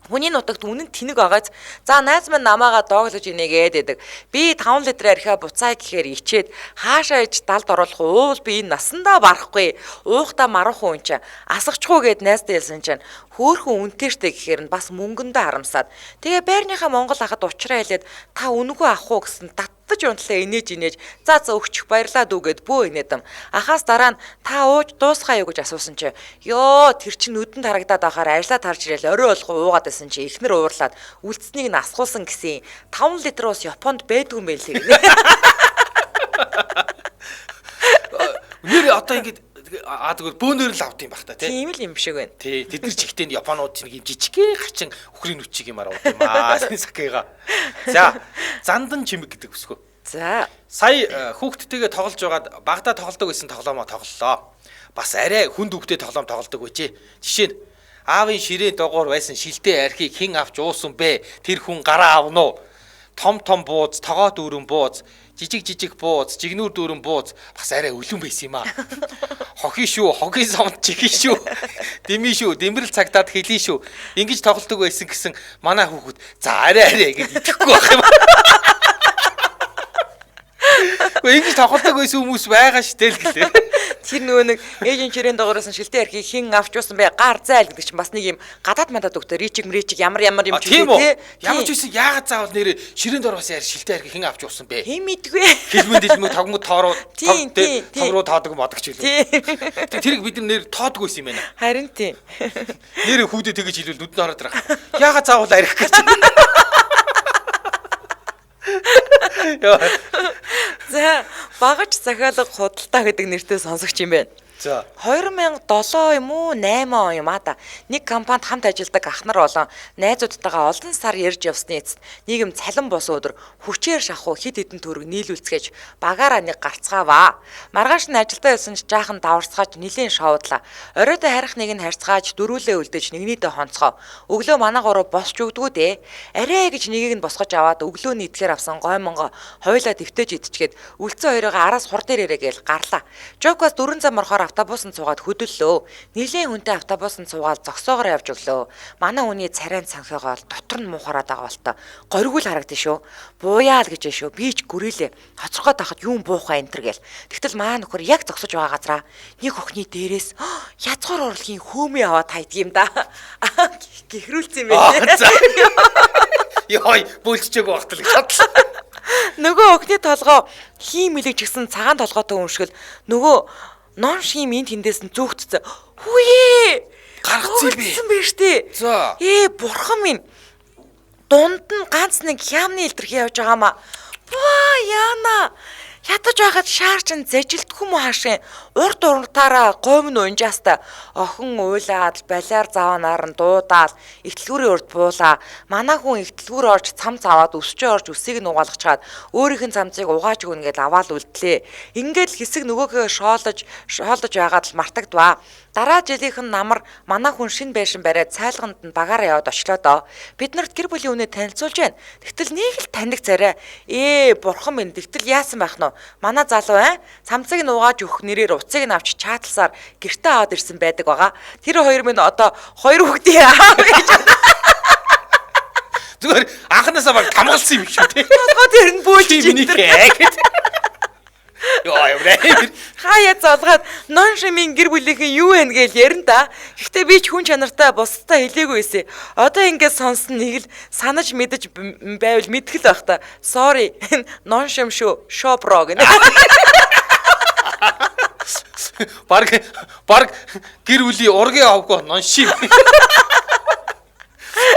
Хүний нутагт үнэн тэнэг байгааз за найз минь намаагаа дооглож инегээд байдаг. Би 5 литр архиа буцаа гэхээр ичээд хаашаа иж далд оруулах уул би энэ насандаа барахгүй. Уухта марах хүн чинь асгачгүй гэд найзтай хэлсэн чинь хөөхөн үнэтэйштэй гэхээр нь бас мөнгөндөө харамсаад. Тэгээ байрныхаа Монгол ахад уучраа хэлээд та үнэгүй авах уу гэсэн татдаж унтлаа инээж. За өгчих баярлаа дүүгээд бөө инээдэм. Ахаас дараа нь та ууж дуусхаа юу гэж асуусан чи. Ёо тэр чинь нүдэнд харагдаад байхаар ажиллаад харж ирэл орой болох уугаад байсан чи ихнэр уурлаад үлдснийг нь асгуулсан гэсэн 5 литр ус Японд байдгүй юм байлээ гэнэ. Нэр одоо ингэж тэгвэл бөөнөр л авд юм бах та тийм л юм шиг байна. Тий, тэд нар чигтээ Японууд чинь юм жижигхэн хачин өхрийн нүчиг юмар авд юм аа. Сакега. За, зандан чимэг гэдэг үсгөө. За. Сая хүүхдтэйгээ тоглож байгаад багада тоглодог байсан тоглоомоо тоглолоо. Бас арай хүнд хүүхдэд тоглоом тоглодог байжээ. Жишээ нь аавын ширээн дугуур байсан шилтэй архийг хэн авч уусан бэ? Тэр хүн гараа авна уу? Том бууз, тогоо дүүрэн бууз, жижиг бууз, жигнүүр дүүрэн бууз бас арай өлөн байсан юм аа. Хохи шүү, хогийн сомд чихий шүү. Дэмий шүү, дэмбэрэл цагтаад хэлий шүү. Ингэж тоглодог байсан гэсэн манай хүүхэд за арай гэж итгэхгүй байх юм. Ингэж тоглодог байсан хүмүүс байгаа штэ л гэлээ. Тэр нөгөө нэг ээжийн чирээн доогоороос шилтэй архийг хэн авч уусан бэ? Гар зайл гэдэг чинь бас нэг юм гадаад мандад өгтөө ричиг ямар юм ч тийм үү? Ямар ч байсан яагаад заавал нэр ширээн доороос яар шилтэй архийг хэн авч уусан бэ? Хэн мэдгүй. Хэлмэд тогмод тоороо тогруу таадаг бодогч хэлээ. Тэрийг бид нэр тоодгүй байсан юм байна. Харин тийм. Нэр хүүдэд тэгэж хэлвэл нүдэн хараад байгаа. Яагаад заавал арх гэж. Яа. За багаж захиалга худалдаа гэдэг нэртэй сонсогч юм байна. За 2007 юм уу 8 он юм а та. Нэг компанид хамт ажилладаг ах нар болон найзуудтайгаа олон сар ярьж явсны эцэст нийгэм цалин босон өдөр хүчээр шахуу хид хідэн төгрөг нийлүүлцгээж багаараа нэг гарцгааваа. Маргааш нь ажилдаа явсан ч жаахан даварцгааж нилийн шоудлаа. Оройдоо харих нэг нь харьцгааж дөрүүлээ үлдээж нэгнийдээ хонцгоо. Өглөө манай гурав босч өгдгүү дээ. Арай гэж нэгийг нь босгож аваад өглөөний итгэхээр авсан гоймонго хойлоо дэвтэж идчихгээд үлдсэн хоёроо араас хур дээр ирээ гээл гарлаа. Жокоос 4 зам орохоор автобусанд суугаад хөдөллөө. Нилийн хүнтэй автобусанд суугаад зогсоогоор явж өглөө. Манай хүний царайн цанхигаал дотор нь муухараад байгаа болтой. Гориггүй л харагдсан шүү. Бууяа л гэж шүү. Би ч гүрээлээ. Хоцрохоо тахад юм буухаа энтер гээл. Тэгтэл маа нөхөр яг зогсож байгаа газараа нэг охины дээрээс язгуур урлагийн хөөмийн аваад хайдаг юм да. Гихрүүлсэн юм байна. Яй, бүлчээг багтал гэж бодлоо. Нөгөө охины толгоо хийм мэлэг чигсэн цагаан толгойтой өмшгөл нөгөө нон шим ин тэндээс нь зүгтцээ. Хүүе! Гаргацсан би. Гаргацсан биш тий. За. Бурхан минь. Дунд нь ганц нэг хямны илэрхий явж байгаамаа. Баа яана. Ядаж байхад шаарчин зэжилдэх юм уу хаашийн урд уртаараа гомн унжааста охин уйлаад балиар заванаар нь дуудаад ихтлгүүрийн урд буулаа. Манай хүн ихтлгүүр орж цам заваад өсчөө орж үсийг нь угаалгачаад өөрийнх нь цамцыг угааж өгнө гэдээ аваад үлдлээ. Ингээд л хэсэг нөгөөгөө шоолож байгаад л мартагдваа. Дараа жилийнх нь намар манай хүн шин байшин бариад цайлганд нь багаараа яваад очлоо доо. Бид нарт гэр бүлийн үнэ танилцуулж байна. Тэгтэл нэг л таньдаг царай. Бурхан минь тэгтэл яасан байх нь вэ? Манай залуу цамцыг нь угааж өгөх нэрээр уцыг нь авч чаатлсаар гэртээ аваад ирсэн байдаг байгаа. Тэр хоёр минь одоо хоёр хүүхдийн аав гэж. Зүгээр анханасаа баг тамгалсан юм шүү тий. Толгой дээр нь бөөлж гэдэг. Яа яваа. Хаяа золгоод нон шимийн гэр бүлийнхэн юу вэ гэж ярина да. Гэхдээ би ч хүн чанартай бусдаа хэлээгүй байсан. Одоо ингээд сонсон нэг л санаж мэдэж байвал мэдгэл байх та. Sorry. Нон шим шүү. Шопро гэнэ. Баг гэр бүлийн ургийн авгүй нон шим.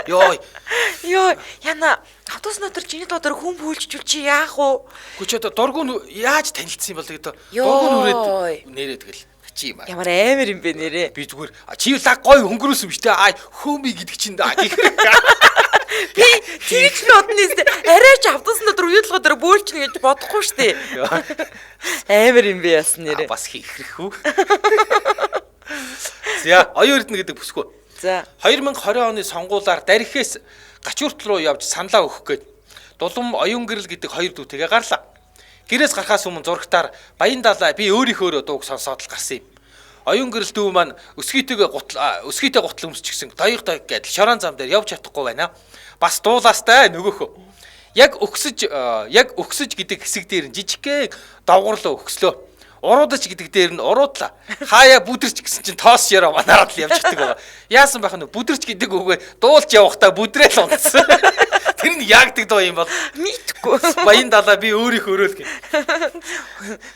Йой. Яна автобус дотор чиний дотор хүн пүүлжүүл чи яах вэ? Гүч одоо дургуун яаж танилцсан юм бол тэгээд дургуун үрээд нэрээ тэгэл чи юм аа. Ямар амар юм бэ нэрээ. Би зүгээр чи л гой хөнгөрөөсөн биз дээ. Хөөми гэдэг чинь даа. Би тэрч нотнээс арай ч автобус дотор уйлгоо дээр бөөлчнө гэж бодохгүй штэ. Амар юм бэ яасан нэрээ. Бас хийхрэх үү? За, оюун эрдэнэ гэдэг бүсгүй. За 2020 оны сонгуулиар дарихээс гачуурт руу явж саналаа өгөх гээд Дулам оюун гэрэл гэдэг хоёр дүүтэйгээ гарлаа. Гэрээс гарахаас өмнө зурагтаар Баян далай би өөрийнхөө дууг сонсоод л гарсан юм. Оюун гэрэл дүү маань өсгийтэйгээ гутал өмсчихсэн. Тоёг гэдэл шорон зам дээр явж чадахгүй байна. Бас дуулаастай нөгөөхөө. Яг өгсөж гэдэг хэсэг дээр нь жижигхэн давгуурлаа өгслөө. Уруудач гэдэг дээр нь уруудлаа. Хаяа бүдэрч гэсэн чинь тоос яраа манараад л явж чаддаг байгаа. Яасан байх нь бүдэрч гэдэг үгээ дуулж явахдаа бүдрээл унтсан. Тэр нь яагдаг доо юм бол мэдхгүй. Баян далай би өөрийнхөө өрөөл гин.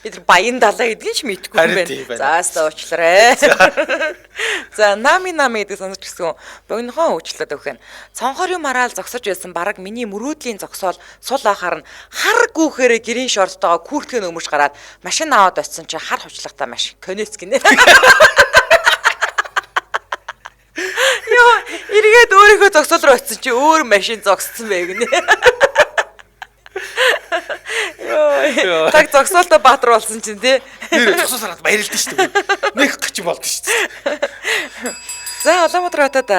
Бид Баян далай гэдгийг ч мэдгүй юм байна. За уучлаарай. За нами гэдэг сонсож гисэн богинохон уучлаад өгөх нь. Цонхор юм хараал зогсож байсан бараг миний мөрөөдлийн зогсоол сул ахаар нь хар гүүхээрээ гэрийн шорттойгоо курткэн өмөрч гараад машин аваад очсон чи хар хувцлагтай маш конец гинэ. Эргээд өөрийнхөө зогсоол руу очсон чи өөр машин зогссон бэ гинэ. Так зогсоолтой баатар болсон чинь тий. Тэр зогсоосараад баярлалтай шүү дээ. Нэг гач юм болд шүү дээ. За Улаанбаатар хотод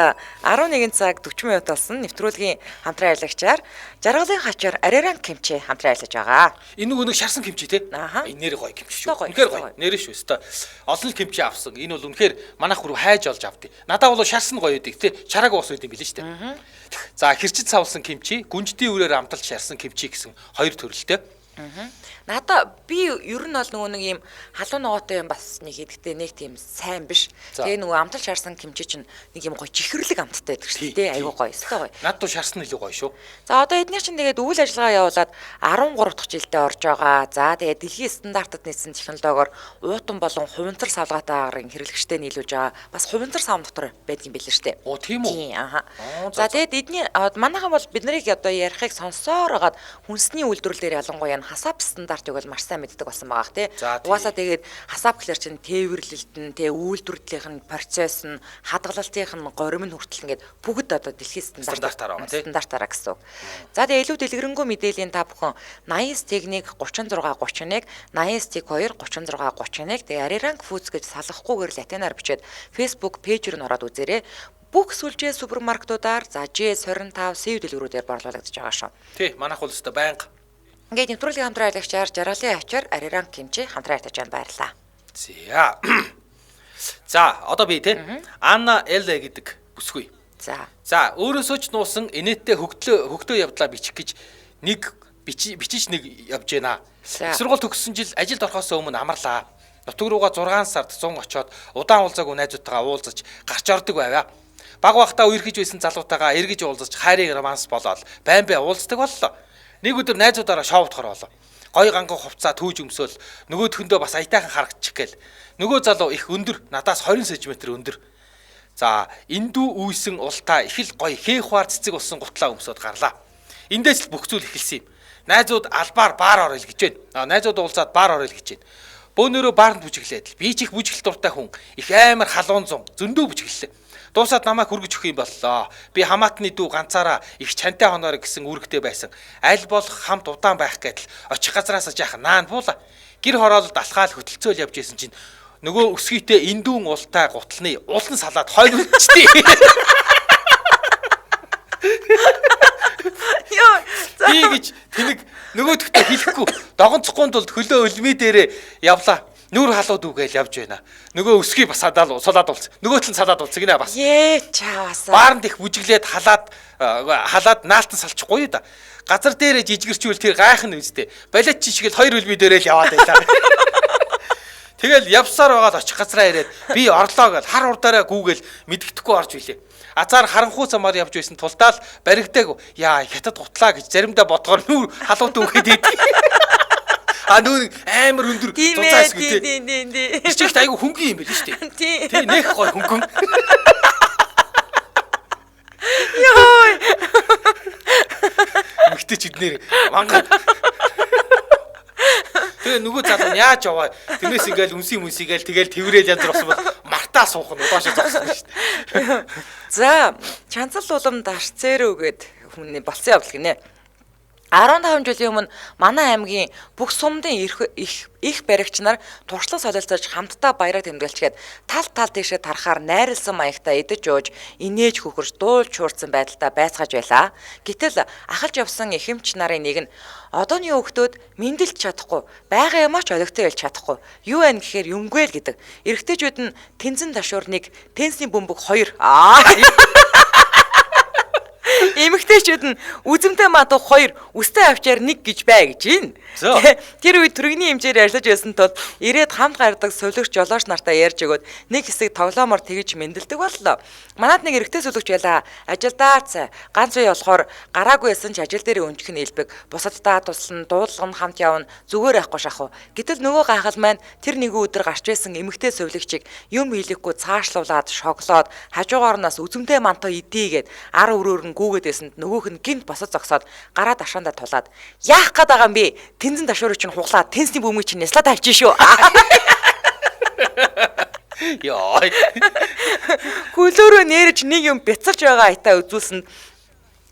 11 цаг 40 минут болсон нэвтрүүлгийн хамтран ажиллагчаар жаргалын хачаар Ариранг кимчи хамтран ажиллаж байгаа. Энэ нэг шарсан кимчи тий. Энэ нэр гоё кимчи шүү. Үнэхээр гоё. Нэрэн шүү өстой. Олон кимчи авсан. Энэ бол үнэхээр манайх бүр хайж олж авдیں۔ Надаа бол шарсан гоё идэг тий. Чараг уус идэм билээ шүү дээ. За хэрчид савлсан кимчи, гүнжтийн үрээр амталж шарсан кимчи гэсэн хоёр төрөлтэй. Надаа би ер нь бол нөгөө нэг юм халуун ногоотой юм бас нэг идэхтэй нэг тийм сайн биш. Тэгээ нөгөө амталж шаарсан кимчи чинь нэг юм гоё чихэрлэг амттай байдаг шүү дээ. Айгуу гоё, өстой гоё. Над дуу шаарсан илүү гоё шүү. За одоо эдгээр чинь тэгээд үйл ажиллагаа явуулаад 13 дахь жилдээ орж байгаа. За тэгээд дэлхийн стандартад нийцсэн технологиор уутан болон хувинцар савлгаатай агарын хэрэглэгчтэй нийлүүлж байгаа. Бас хувинцар савн дотор байдаг юм билээ шүү дээ. Оо тийм үү? Тийм аа. За тэгээд эдний манайхан бол биднийг одоо ярихыг сонсоор хагаад хүнсний үйлдвэрлэлээр ялангуяа хасап стандартыг бол маш сайн мэддэг болсон байгаа тий. Угаасаа тэгээд хасап гэхэлэр чинь тээвэрлэлт нь тий үйлдвэрлэлийн процесс нь хадгалалтын горим нь хүртэл ингээд бүгд одоо дэлхийн стандартаараа гэсэн. За тэгээд илүү дэлгэрэнгүй мэдээллийн та бүхэн 89 техник 36 31 89 тег 2 36 31 тэгээд Arirank Foods гэж салгахгүйгээр латинаар бичээд Facebook пэйж рүү ороод үзээрэй. Бүх сүлжээ супермаркетуудаар за J25 сэв дэлгүүрүүдээр борлуулагдаж байгаа шүү. Тий, манайх бол өстой байнга. Ингээд нэвтрүүлгийн хамтран аялагчаар жаргалын ачаар Arirank Kimchi хамтран айтаж баярлаа. За, одоо би тий Анна Элэ гэдэг бүсгүй. За, өөрөөсөө ч нуусан инээдтэй хөгтөө явдлаа бичих гэж нэг бичиж нэг явж байна. Сургууль төгссөн жил ажилд орохоос өмнө амарлаа. Нутаг руугаа 6 сард 100 очоод удаан уулзаагүй найзуудтайгаа уулзаж гарч ордог байваа. Баг багтаа үерхэж байсан залуутайгаа эргэж уулзаж хайрын романс болоод байн уулздаг боллоо. Нэг өдөр найзуудаараа шоуд хорволоо. Гой ганган хувцаа түүж өмсөөл нөгөөдхөндөө бас аятайхан харагчих гээл. Нөгөө залуу их өндөр, надаас 20 см өндөр. За, эндүү үйсэн ултаа их л гой хээх хаар цэцэг болсон гутлаа өмсөд гарлаа. Эндээс л бүх зүйл эхэлсэн юм. Найзууд албаар баар орё л гэж байна. Найзууд уулзаад баар орё л гэж байна. Бөөнөрөө баарнд бүжиглээд би ч их бүжиглэлт дуртай хүн. Их амар халуун зун зөндөө бүжиглэлээ. Дуусаад намайг хүргэж өгөх юм боллоо. Би хамаатны дүү ганцаараа их чантай хоноор гэсэн үүрэгтэй байсан. Аль болох хамт удаан байх гэдэл очих газараас жаахан наан буула. Гэр хороололд алхаал хөтөлцөөл явж исэн чинь нөгөө өсгийтэй эндүүн ултай гутлны улан салаад хойно үлдчихтий. Би гэж тэнэг нөгөөдөгтөө хэлэхгүй догонцохгүй тулд хөлөө өлмий дээрээ явлаа. Нүр халууд үгээл явж байна. Нөгөө өсгий бас садаад уулц. Нөгөөтл нь салаад уулц гинэ бас. Чаавасаа. Баарнд их бүжиглээд халаад наалтан салчихгүй да. Газар дээрээ жижигэрчүүл тэр гайхан үстэй. Балет чи шиг л хоёр өлмий дээрээ л яваад байлаа. Тэгэл явсаар байгаад очих газараа ирээд би орлоо гэл хар урдаараа гүүгээл мэдгэдэхгүй орж билээ. Азар харанхуй замаар явж байсан тулдаал баригдааг яа хятад гутлаа гэж заримдаа бодгоор нүр халуут үгээд идэв. Нүүр амар өндөр зузаас гэдэг. Тийм. Ичигт айгу хөнгөн юм байл шүү дээ. Тий, нэх гой хөнгөн. Йой. Мэгтэй ч иднэр манган. Тэгээ нөгөө залуу нь яаж яваа. Тэрнээс ингээл үнсийгээл тэгэл тэрэл янз бүр болсон бол мартаа суух нь удаашаа зогссон шүү дээ. За, чанцал улам дарцээрөө гээд хүмүүний болсон явдал гинэ. 15 жилийн өмнө манай аймгийн бүх сумдын их баригч нар туршлага солилцож хамтдаа баяраа тэмдэглэчгээд тал тийшээ тарахаар найрлсан маягтай идэж ууж инээж хөхөрж дуулж хуурсан байдалтай байцгааж байлаа. Гэтэл ахалж явсан эхэмч нарын нэг нь одооны хүүхдүүд мэндэлж чадахгүй, байгаа юмаа ч олигтой хэлж чадахгүй. Юу вэ гэхээр юмгүй л гэдэг. Эрэгтэйчүүд нь тэнцэн ташуурныг тенсний бөмбөг 2 эмэгтэйчүүд нь үзэмтэй мадуу 2, үстэй авчаар 1 гэж бай гэж байна. Тэр үед төрөгний хэмжээр ажиллаж байсан тул ирээд хамт гардаг сувлэгч жолооч нартай ярьж өгөөд нэг хэсэг тоглоомор тэгж мэндэлдэг боллоо. Манад нэг эрэгтэй сувлэгч байлаа. Ажилдаа цай. Ганц үе болохоор гараагүй байсан ч ажил дээр өнжих нь илбэг. Бусаддаа туслан дуудлага нь хамт явна. Зүгээр байхгүй шахав. Гэтэл нөгөө гайхал маань тэр нэг өдөр гарч байсан эмэгтэй сувлэгчийг юм хийлэхгүй цаашлуулад шоглоод хажуугаарнаас үзэмтэй мантаа идээгээд ар өрөөр нь гүүгээд байсанд нөгөөх нь гинт босод зогсоод гараа дашаандаа тулаад яах гээд байгаа юм бэ? Тэнцэн ташуурыг чинь хуглаад тенсний бөмбөг чинь няслаа тавьчих шүү. Яа. Хөлөөрөө нэрж нэг юм бяцалж байгаа айтаа үзүүлсэнд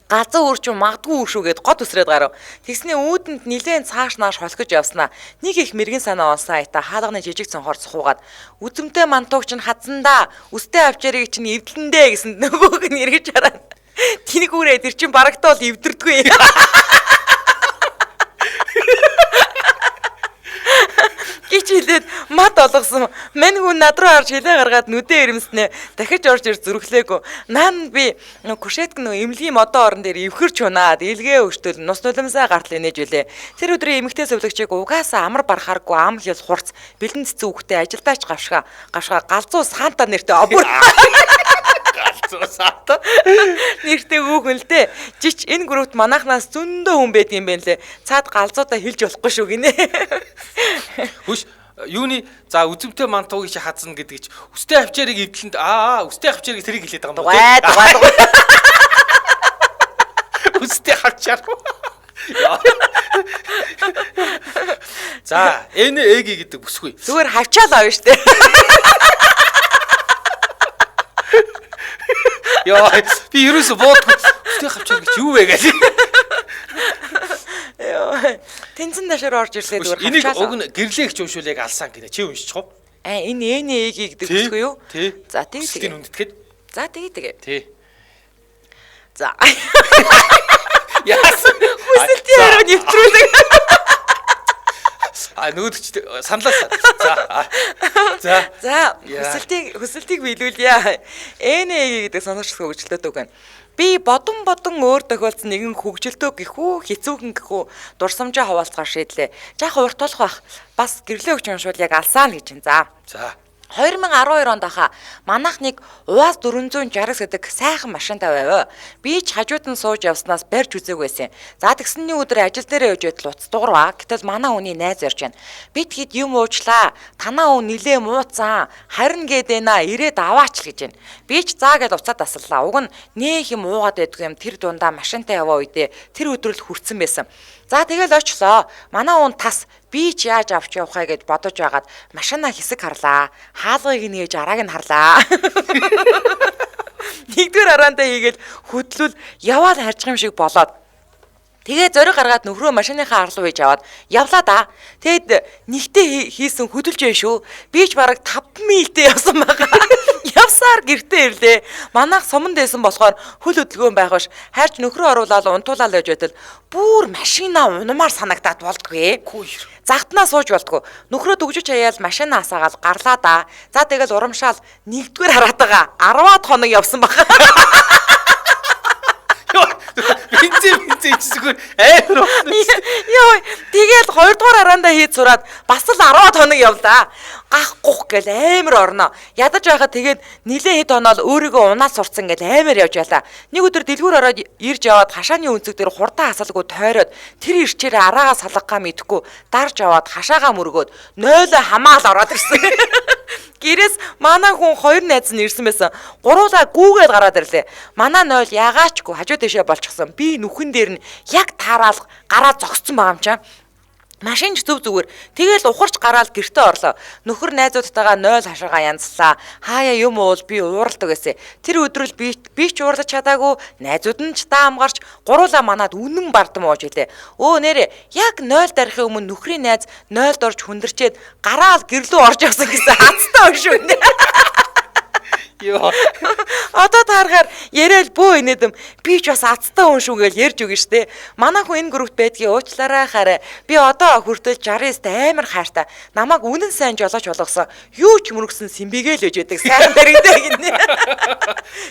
газар үрч магадгүй үршүүгээд гот үсрээд гарав. Тэгснээ үүдэнд нилээн цааш нааш холгож явснаа. Нэг их мэрэгэн санаа онсон айтаа хаалганы жижиг цонхоор сухуугаад үзэмтэй мантууг чинь хадсандаа үстэй авчирыг чинь эвдлэндээ гэсэнд нөгөөг нь эргэж хараад тэнэг үрээ тэр чинь барагдтал эвдэрдгүй. гэж хэлээд мад олгосон. Мань хүн над руу харж хилээ гаргаад нүдээ ирэмснэ. Дахиж орж ир зүрхлээгүй. Наан би кушетк эмнэлгийн модон орон дээр эвхэрч унаад илгээ өгчтөл нус нулимсаа гартал инээж үлээ. Тэр өдрийн эмэгтэй зөвлөгчийг угаасаа амар барахааргүй ам хэл хурц бэлэн цэцэн үхтэй ажилдаач гавшгаа галзуу саанта нэртэй обор Галзуусаата. нэртэй үхэн л дээ. Жич энэ групт манайхнаас зөндөө хүн байд юм байна лээ. Цаад галзуудаа хэлж болохгүй шүү гинэ. Хүш юуны за үзэмтэй мантууг чи хазна гэдэг чи өстэй авчирыг эвдлэнд өстэй авчирыг тэрийг хэлээд байгаа юм байна. Өстэй авчир. За энэ эги гэдэг бүсгүй. Зүгээр хавчаал авна штэ. Яа би ерөөсө буудгүй. Өстэй авчир гэж юу вэ гэж. Яа тэнцэн дашаар орж ирлээ зүгээр хавчаал. Энийг хавчаал. уг нь гэрлээгч уншуулыг алсан гинэ. Чи уншчих уу? Энэ эги гэдэг бүсгүй юу? Тий. За тэгээ. Үсгийн үндэтгэд. За тэгээ. Тий. За. Яасан. Хүсэлтийн хараа нэвтрүүлэг. Нүүдч саналаа. За. Хүсэлтийг биелүүлье. Энийг гэдэг сонирхолтой хөгжөлтөд үг байна. Би бодон өөр тохиолдсон нэгэн хөгжилтөө гэхүү хэцүүхэн гэхүү дурсамжаа хуваалцахаар шийдлээ. Жаахан урт болох бах. Бас гэрлээ өгч уншвал яг алсаа л гэж байна. За. 2012 онд аха манайх нэг УАЗ 460 гэдэг сайхан машинтай байв. Би ч хажууд нь сууж явснаас барьж үзээг байсан. За тэгсний өдөр ажил дээрээ явж байтал уц дуурваа. Гэтэл манай хүний найз орж байна. Би тэгэд юм уучлаа. Танаа хүн нилээ мууцсан. Харин гэдэнаа ирээд аваач л гэж байна. Би ч заа гэж уцаад таслаа. Уг нь нээх юм уугаад байдг юм. Тэр дундаа машинтай яваа үедээ тэр өдрөл хүрсэн байсан. За тэгэл очлоо. Манай хүн тас би ч яаж авч явахаа гэж бодож байгаад машинаа хэсэг харлаа. Хаалгыг нээж арааг нь харлаа. Нэгдүгээр араандаа хийгээл хөдлөл яваад харчих юм шиг болоод. Тэгээ зориг гаргаад нөхрөө машиныхаа арлуу хийж аваад явлаа да. Тэгэд нэгтээ хийсэн хөдөлж байв шүү. Би ч бараг 5 милдээ явсан байгаа. Явсаар гэртээ ирлээ. Манайх суманд байсан болохоор хөл хөдөлгөөн байх биш. Хайрч нөхрөө оруулаад унтуулаад байж байтал бүр машина унамаар санагдаад болдгүй. Загтнаа сууж болдгоо. Нөхрөө дөгжиж хаяал машина асаагаал гарлаа да. За тэгэл урамшаал нэгдүгээр хараатаага 10-аад хоног явсан баг. Бензин зүгээр амар. Йоо, тэгээд 2 дугаар араандаа хийж сураад бас л 10 хоног явлаа. Гах гэл амар орно. Ядаж байхад тэгээд нилээ хэд хоноол өөрийгөө унаад сурцсан гэл амар явж байлаа. Нэг өдөр дэлгүүр ороод ирж яваад хашааны өнцөг дээр хурдан хасалгүй тойроод тэр ирчээрээ араагаа салгахаа мэдэхгүй дарж аваад хашаагаа мөргөөд 0 хамаал ороод ирсэн. Гэрээс манай хүн 2 найз нь ирсэн байсан. Гуруулаа гүүгээд гараад ирлээ. Манай 0 ягаачгүй хажуу дэшээ болчихсон. Би нүхэн дээр нь яг таараал гараа зогссон байгаа юм чам. Машин ч зөв зүгээр. Тэгэл ухарч гараад гэртээ орлоо. Нөхөр найзуудтайгаа 0 хашаага янзлаа. Хаяа юм уул би ууралдаг гэсэн. Тэр өдрөл би ч уурлаж чадаагүй. Найзууд нь ч даа амгарч гуруулаа манад үнэн бардам ууж илээ. Өө нэрэ яг 0 дарахын өмнө нөхрийн найз 0-д орж хүндэрчээд гараал гэрлүү орж явсан гэсэн хацтай шүү. Йоо. Одоо тааргаар яриад бөө инээдэм би ч бас азтай хүн шүү гэж ярьж өгнө штэ. Манай хүн энэ групт байдгийг уучлаарай хараа. Би одоо хүртэл 69-т амар хайртай. Намайг үнэн сайн жолооч болгосон. Юу ч мөрөгсөн симбигээл өж байдаг. Сайн дэрэгдээ гинэ.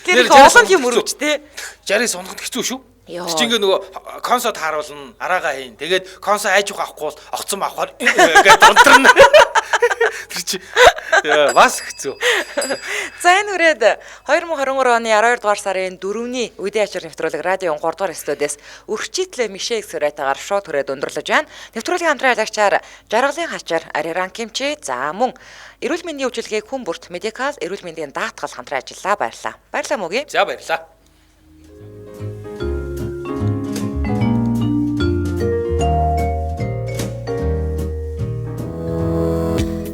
Тэр их олон юм мөрөвчтэй. 69 онгод хэцүү шүү. Тэр чинь нөгөө консолт хааруулна, араага хийн. Тэгээд консол айжуух авахгүй бол огцом авахаар гэдэг донторно. Тэр чи бас хэцүү. За энэ үрээд 2023 оны 12 дугаар сарын 4-ний үдийн ачаар нэвтрүүлэг радио 3 дугаар студиэс өргөчийтлээ Мишель Сүрэтагаар шууд хүрээд өндөрлөж байна. Нэвтрүүлгийн хамтран лагчаар жаргалын хачаар Ариран Кимчи за мөн эрүүл мэндийн үйлчилгээг хүн бүрт медикал эрүүл мэндийн даатгал хамтран ажиллаа баярлаа. Баярлалаа мөгийн. За баярлалаа.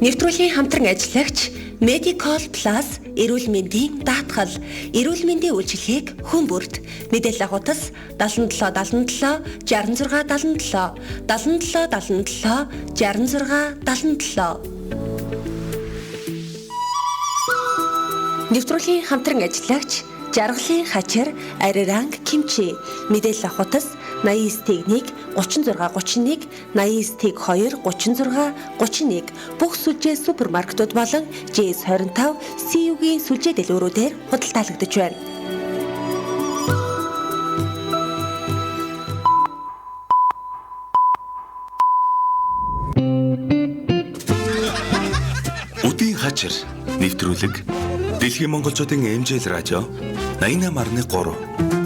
Нэвтрүүлгийн хамтран ажиллагч Medical Plus эрүүл мэндийн даатгал эрүүл мэндийн үйлчилгээг хүн бүрт мэдээлэл хутас 7777 6677 7777 6677 Нэвтрүүлгийн хамтран ажиллагч Жаргалын хачир Ариран Кимчи мэдээлэл хутас 89-1 36 31 89-2 36 31 бүх сүлжээ супермаркетууд болон JS25 CU-гийн сүлжээ дэлгүүрүүдээр худалдаалагдаж байна. Үдийн хачир нэвтрүүлэг Дэлхийн монголчуудын эмжэл радио 88.3